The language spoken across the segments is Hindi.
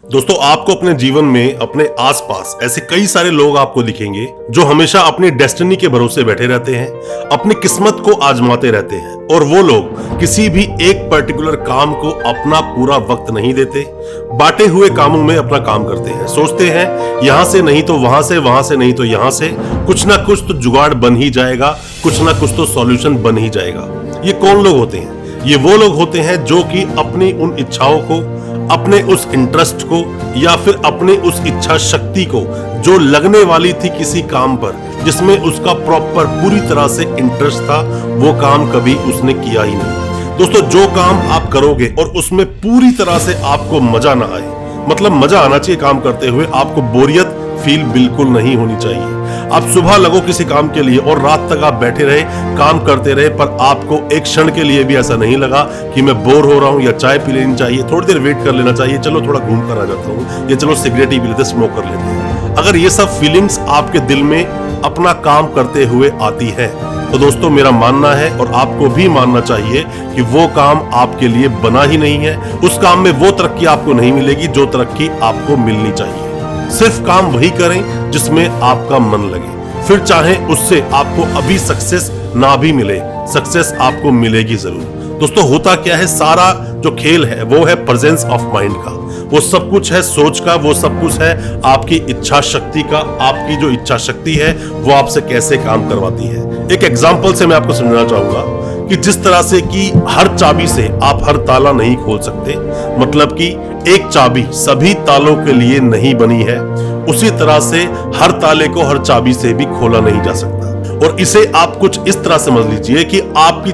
दोस्तों, आपको अपने जीवन में अपने आसपास ऐसे कई सारे लोग आपको दिखेंगे जो हमेशा अपनी डेस्टिनी के भरोसे बैठे रहते हैं, अपनी किस्मत को आजमाते रहते हैं। और वो लोग किसी भी एक पर्टिकुलर काम को अपना पूरा वक्त नहीं देते, बांटे हुए कामों में अपना काम करते हैं। सोचते हैं यहां से नहीं तो वहां से नहीं तो यहां से, कुछ ना कुछ तो जुगाड़ बन ही जाएगा, कुछ ना कुछ तो सॉल्यूशन बन ही जाएगा। ये कौन लोग होते हैं? ये वो लोग होते हैं जो कि अपनी उन इच्छाओं को, अपने उस इंटरेस्ट को या फिर अपने उस इच्छा शक्ति को जो लगने वाली थी किसी काम पर जिसमें उसका प्रॉपर पूरी तरह से इंटरेस्ट था, वो काम कभी उसने किया ही नहीं। दोस्तों, जो काम आप करोगे और उसमें पूरी तरह से आपको मजा ना आए, मतलब मजा आना चाहिए काम करते हुए, आपको बोरियत फील बिल्कुल नहीं होनी चाहिए। आप सुबह लगो किसी काम के लिए और रात तक आप बैठे रहे, काम करते रहे, पर आपको एक क्षण के लिए भी ऐसा नहीं लगा कि मैं बोर हो रहा हूं या चाय पी लेनी चाहिए, थोड़ी देर वेट कर लेना चाहिए, चलो थोड़ा घूम कर आ जाता हूं, या चलो सिगरेट ही पी लेते, स्मोक कर लेते हैं। अगर ये सब फीलिंग्स आपके दिल में अपना काम करते हुए आती है तो दोस्तों, मेरा मानना है और आपको भी मानना चाहिए कि वो काम आपके लिए बना ही नहीं है। उस काम में वो तरक्की आपको नहीं मिलेगी जो तरक्की आपको मिलनी चाहिए। सिर्फ काम वही करें जिसमें आपका मन लगे, फिर चाहे उससे आपको अभी सक्सेस ना भी मिले, सक्सेस आपको मिलेगी जरूर। दोस्तों, होता क्या है, सारा जो खेल है वो है प्रेजेंस ऑफ माइंड का, वो सब कुछ है सोच का, वो सब कुछ है आपकी इच्छा शक्ति का। आपकी जो इच्छा शक्ति है वो आपसे कैसे काम करवाती है। एक एग्जांपल से मैं आपको समझाना चाहूंगा कि जिस तरह से कि हर चाबी से आप हर ताला नहीं खोल सकते, मतलब कि एक चाबी सभी तालों के लिए नहीं बनी है, उसी तरह से हर ताले को हर चाबी से भी खोला नहीं जा सकता। और इसे आप कुछ इस तरह समझ लीजिए कि आपकी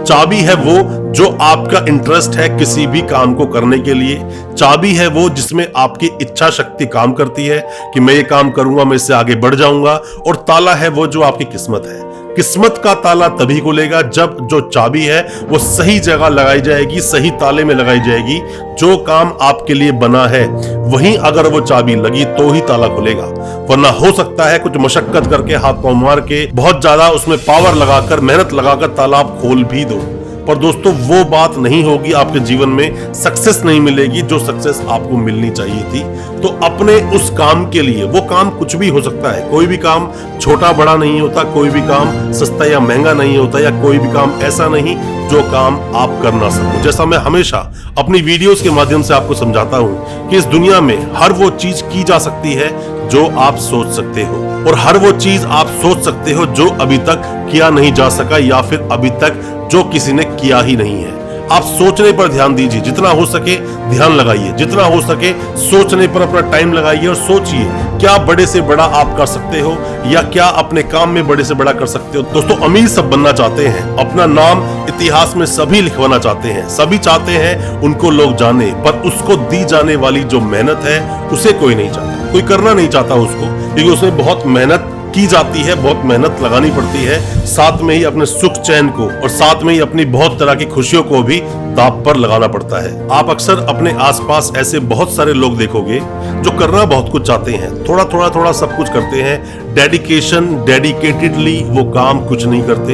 चाबी है वो जो आपका इंटरेस्ट है किसी भी काम को करने के लिए, चाबी है वो जिसमें आपकी इच्छा शक्ति काम करती है कि मैं ये काम करूंगा, मैं इससे आगे बढ़ जाऊंगा। और ताला है वो जो आपकी किस्मत है। किस्मत का ताला तभी खुलेगा जब जो चाबी है वो सही जगह लगाई जाएगी, सही ताले में लगाई जाएगी। जो काम आपके लिए बना है वहीं अगर वो चाबी लगी तो ही ताला खुलेगा, वरना हो सकता है कुछ मशक्कत करके, हाथ पांव मार के, बहुत ज्यादा उसमें पावर लगाकर, मेहनत लगाकर ताला आप खोल भी दो, पर दोस्तों वो बात नहीं होगी, आपके जीवन में सक्सेस नहीं मिलेगी जो सक्सेस आपको मिलनी चाहिए थी। तो अपने उस काम के लिए, वो काम कुछ भी हो सकता है, कोई भी काम छोटा बड़ा नहीं होता, कोई भी काम सस्ता या महंगा नहीं होता, या कोई भी काम ऐसा नहीं जो काम आप कर ना सको। जैसा मैं हमेशा अपनी वीडियोस के माध्यम से आपको समझाता हूं कि इस दुनिया में हर वो चीज की जा सकती है जो आप सोच सकते हो, और हर वो चीज आप सोच सकते हो जो अभी तक किया नहीं जा सका, या फिर अभी तक जो किसी ने किया ही नहीं है। आप सोचने पर ध्यान दीजिए, जितना हो सके ध्यान लगाइए, जितना हो सके सोचने पर अपना टाइम लगाइए और सोचिए क्या बड़े से बड़ा आप कर सकते हो, या क्या अपने काम में बड़े से बड़ा कर सकते हो। दोस्तों, अमीर सब बनना चाहते हैं, अपना नाम इतिहास में सभी लिखवाना चाहते हैं, सभी चाहते हैं उनको लोग जाने, पर उसको दी जाने वाली जो मेहनत है उसे कोई नहीं चाहता, कोई करना नहीं चाहता उसको, क्योंकि उसमें बहुत मेहनत की जाती है, बहुत मेहनत लगानी पड़ती है, साथ में ही अपने सुख चैन को और साथ में ही अपनी बहुत तरह की खुशियों को भी दांव पर लगाना पड़ता है। आप अक्सर अपने आसपास ऐसे बहुत सारे लोग देखोगे जो करना बहुत कुछ चाहते हैं, थोड़ा सब कुछ करते हैं, डेडिकेटेडली वो काम कुछ नहीं करते,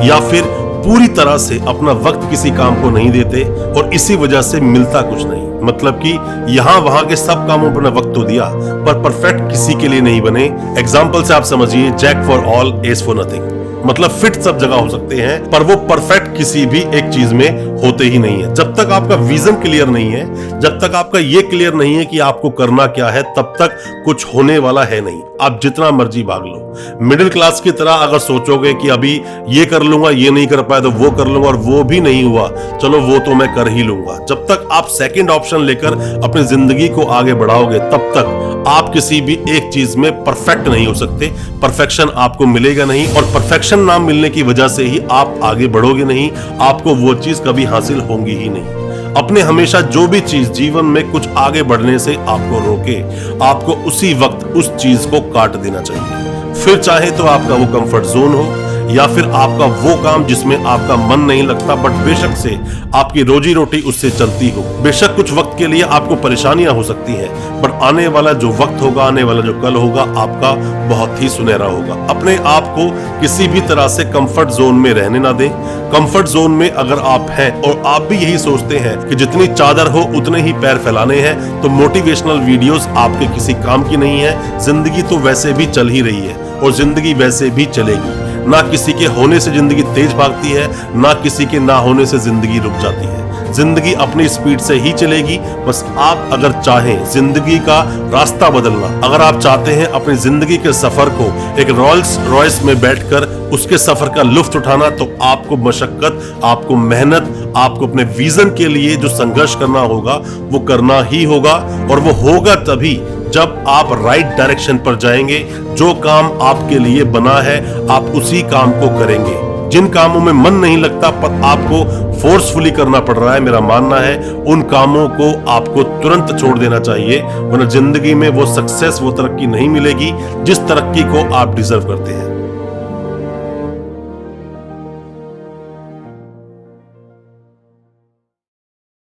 या फिर पूरी तरह से अपना वक्त किसी काम को नहीं देते, और इसी वजह से मिलता कुछ नहीं। मतलब कि यहां वहां के सब कामों पर वक्त तो दिया, पर परफेक्ट किसी के लिए नहीं बने। एग्जाम्पल से आप समझिए, jack for all as for nothing, मतलब फिट सब जगह हो सकते हैं पर वो परफेक्ट किसी भी एक चीज में होते ही नहीं है। जब तक आपका विजन क्लियर नहीं है, जब तक आपका ये क्लियर नहीं है कि आपको करना क्या है, तब तक कुछ होने वाला है नहीं। आप जितना मर्जी भाग लो, मिडिल क्लास की तरह अगर सोचोगे कि अभी ये कर लूंगा, ये नहीं कर पाया तो वो कर लूंगा, और वो भी नहीं हुआ, चलो वो तो मैं कर ही लूंगा। जब तक आप सेकंड ऑप्शन लेकर अपनी जिंदगी को आगे बढ़ाओगे, तब तक आप किसी भी एक चीज में परफेक्ट नहीं हो सकते, परफेक्शन आपको मिलेगा नहीं, और परफेक्शन ना मिलने की वजह से ही आप आगे बढ़ोगे नहीं, आपको वो चीज कभी हासिल होंगी ही नहीं। अपने हमेशा जो भी चीज जीवन में कुछ आगे बढ़ने से आपको रोके, आपको उसी वक्त उस चीज को काट देना चाहिए। फिर चाहे तो आपका वो कंफर्ट जोन हो, या फिर आपका वो काम जिसमें आपका मन नहीं लगता बट बेशक से आपकी रोजी रोटी उससे चलती हो। बेशक कुछ वक्त के लिए आपको परेशानियां हो सकती हैं, बट आने वाला जो वक्त होगा, आने वाला जो कल होगा, आपका बहुत ही सुनहरा होगा। अपने आप को किसी भी तरह से कंफर्ट जोन में रहने ना दें। कंफर्ट जोन में अगर आप हैं और आप भी यही सोचते हैं कि जितनी चादर हो उतने ही पैर फैलाने हैं, तो मोटिवेशनल वीडियोस आपके किसी काम की नहीं है। जिंदगी तो वैसे भी चल ही रही है और जिंदगी वैसे भी चलेगी। ना किसी के होने से जिंदगी तेज भागती है, ना किसी के ना होने से जिंदगी रुक जाती है। जिंदगी अपनी स्पीड से ही चलेगी। बस आप अगर चाहें जिंदगी का रास्ता बदलना, अगर आप चाहते हैं अपनी जिंदगी के सफर को एक रोल्स रॉयस में बैठकर उसके सफर का लुत्फ उठाना, तो आपको मशक्कत, आपको मेहनत, आपको अपने विजन के लिए जो संघर्ष करना होगा वो करना ही होगा। और वो होगा तभी जब आप राइट डायरेक्शन पर जाएंगे। जो काम आपके लिए बना है आप उसी काम को करेंगे। जिन कामों में मन नहीं लगता पर आपको फोर्सफुली करना पड़ रहा है, मेरा मानना है उन कामों को आपको तुरंत छोड़ देना चाहिए, वरना जिंदगी में वो सक्सेस, वो तरक्की नहीं मिलेगी जिस तरक्की को आप डिजर्व करते हैं।